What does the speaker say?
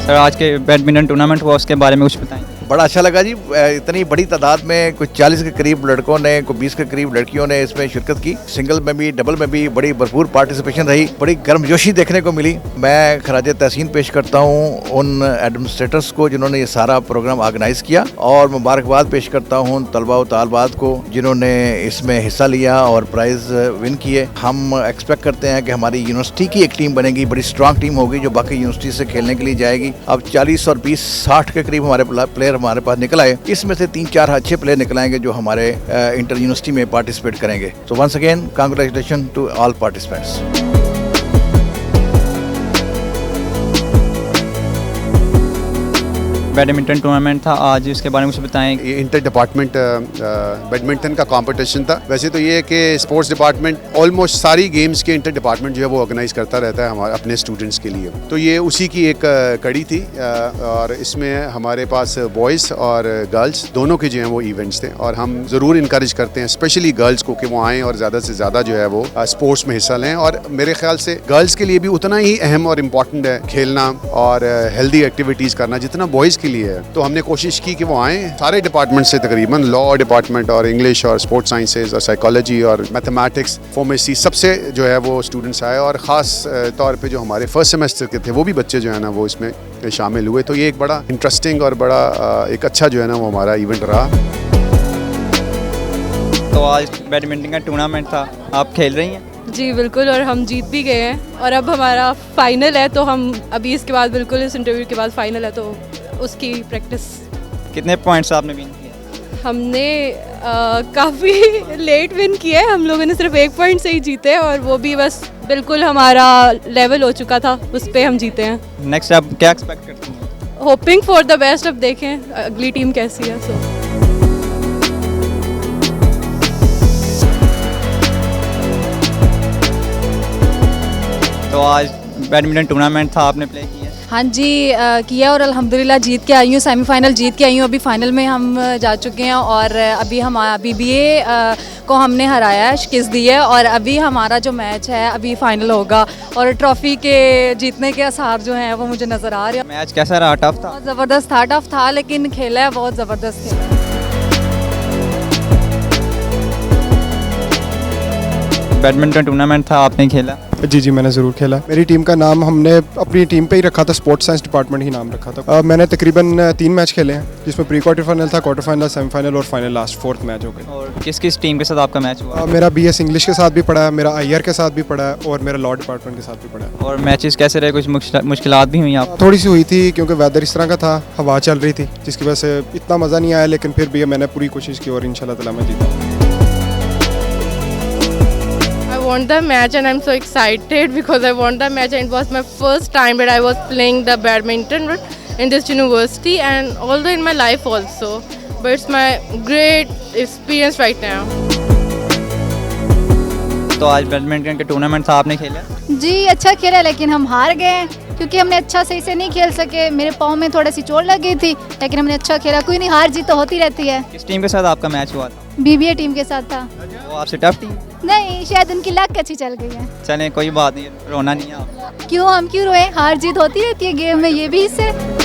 Sir आज के badminton tournament हुआ उसके बारे में कुछ बताएं। बड़ा अच्छा लगा जी। इतनी बड़ी तादाद में कुछ 40 के करीब लड़कों ने, कुछ 20 के करीब लड़कियों ने इसमें शिरकत की। सिंगल में भी, डबल में भी बड़ी भरपूर पार्टिसिपेशन रही। बड़ी गर्मजोशी देखने को मिली। मैं खराज तहसीन पेश करता हूँ उन एडमिनिस्ट्रेटर्स को जिन्होंने ये सारा प्रोग्राम ऑर्गेनाइज किया, और मुबारकबाद पेश करता हूँ तलबा व तालबात को जिन्होंने इसमें हिस्सा लिया और प्राइज़ विन किए। हम एक्सपेक्ट करते हैं कि हमारी यूनिवर्सिटी की एक टीम बनेगी, बड़ी स्ट्रॉन्ग टीम होगी जो बाकी यूनिवर्सिटी से खेलने के लिए जाएगी। अब 40 और 20 60 के करीब हमारे प्लेयर हमारे पास निकल आए। इसमें से 3-4 अच्छे प्लेयर निकल आएंगे जो हमारे इंटर यूनिवर्सिटी में पार्टिसिपेट करेंगे। तो once again congratulation to all participants. Badminton tournament था आज, उसके बारे में कुछ बताएं। ये इंटर डिपार्टमेंट बैडमिंटन का कंपटीशन था। वैसे तो ये है कि स्पोर्ट्स डिपार्टमेंट ऑलमोस्ट सारी गेम्स के इंटर डिपार्टमेंट जो है वो ऑर्गेनाइज करता रहता है हमारे अपने स्टूडेंट्स के लिए। तो ये उसी की एक कड़ी थी, और इसमें हमारे पास बॉयज़ और गर्ल्स दोनों के जो हैं वो इवेंट्स थे, और हम ज़रूर इनकरेज करते हैं स्पेशली गर्ल्स को कि वो आएँ और ज़्यादा से ज़्यादा जो है वो स्पोर्ट्स में हिस्सा लें। और मेरे ख्याल से गर्ल्स के लिए भी उतना ही अहम और इम्पॉर्टेंट है खेलना और हेल्दी एक्टिविटीज़ करना जितना बॉयज़ लिए है। तो हमने कोशिश की कि वो आएँ सारे डिपार्टमेंट से, तकरीबन लॉ डिपार्टमेंट और इंग्लिश और स्पोर्ट्स साइंसेज और साइकोलॉजी और मैथमेटिक्स, फार्मेसी, सबसे जो है वो स्टूडेंट्स आए, और ख़ास तौर पे जो हमारे फर्स्ट सेमेस्टर के थे वो भी बच्चे जो है ना वो इसमें शामिल हुए। तो ये एक बड़ा इंटरेस्टिंग और बड़ा एक अच्छा जो है ना वो हमारा इवेंट रहा। तो आज बैडमिंटन का टूर्नामेंट था, आप खेल रही हैं? जी बिल्कुल, और हम जीत भी गए हैं, और अब हमारा फाइनल है। तो हम अभी इसके बाद बिल्कुल इस इंटरव्यू के बाद फाइनल है, तो उसकी प्रैक्टिस। कितने पॉइंट्स आपने विन किए? हमने काफ़ी लेट विन किया है। हम लोगों ने सिर्फ 1 पॉइंट से ही जीते, और वो भी बस बिल्कुल हमारा लेवल हो चुका था, उस पर हम जीते हैं। नेक्स्ट आप क्या एक्सपेक्ट करती हैं? Hoping for the best. अब देखें अगली टीम कैसी है। सो तो आज बैडमिंटन टूर्नामेंट था, आपने प्ले किया? हाँ जी किया, और अल्हम्दुलिल्लाह जीत के आई हूँ। सेमीफाइनल जीत के आई हूँ। अभी फाइनल में हम जा चुके हैं, और अभी हम BBA को हमने हराया है, शिकस्त दी है, और अभी हमारा जो मैच है अभी फाइनल होगा, और ट्रॉफी के जीतने के आसार जो हैं वो मुझे नज़र आ रहे हैं। मैच कैसा रहा? टफ था? बहुत ज़बरदस्त था, टफ था, लेकिन खेला है बहुत ज़बरदस्त खेला। बैडमिंटन टूर्नामेंट था, आपने खेला? जी मैंने ज़रूर खेला। मेरी टीम का नाम हमने अपनी टीम पे ही रखा था, स्पोर्ट्स साइंस डिपार्टमेंट ही नाम रखा था। मैंने तकरीबन 3 मैच खेले हैं, जिसमें प्री क्वार्टर फाइनल था, क्वार्टर फाइनल, सेमीफाइनल और फाइनल लास्ट 4th मैच हो गया। और किस किस टीम के साथ आपका मैच हुआ? मेरा BS इंग्लिश के साथ भी पड़ा है, मेरा IR के साथ भी पड़ा है, और मेरा लॉ डिपार्टमेंट के साथ भी पड़ा है। और मैचेस कैसे रहे? कुछ मुश्किलात भी हुई आप? थोड़ी सी हुई थी, क्योंकि वेदर इस तरह का था, हवा चल रही थी, जिसकी वजह से इतना मज़ा नहीं आया, लेकिन फिर भी मैंने पूरी कोशिश की और इंशाल्लाह ताला मैं जीता। I won the match and I'm so excited because I won the match, and it was my first time that I was playing the badminton in this university, and although in my life also, but it's my great experience right now. तो आज badminton का tournament था, आपने खेला? जी अच्छा खेला, लेकिन हम हार गए क्योंकि हमने अच्छा सही से नहीं खेल सके। मेरे पाँव में थोड़ी सी चोट लग गई थी, लेकिन हमने अच्छा खेला। कोई नहीं, हार जीत तो होती रहती है। किस टीम के साथ आपका मैच हुआ था? BBA टीम के साथ था। वो आपसे टफ टीम? नहीं, शायद उनकी लक अच्छी चल गई है। चलें कोई बात नहीं, रोना नहीं है आप। क्यों, हम क्यों रोए? हार जीत होती रहती है गेम में, ये भी हिस्से।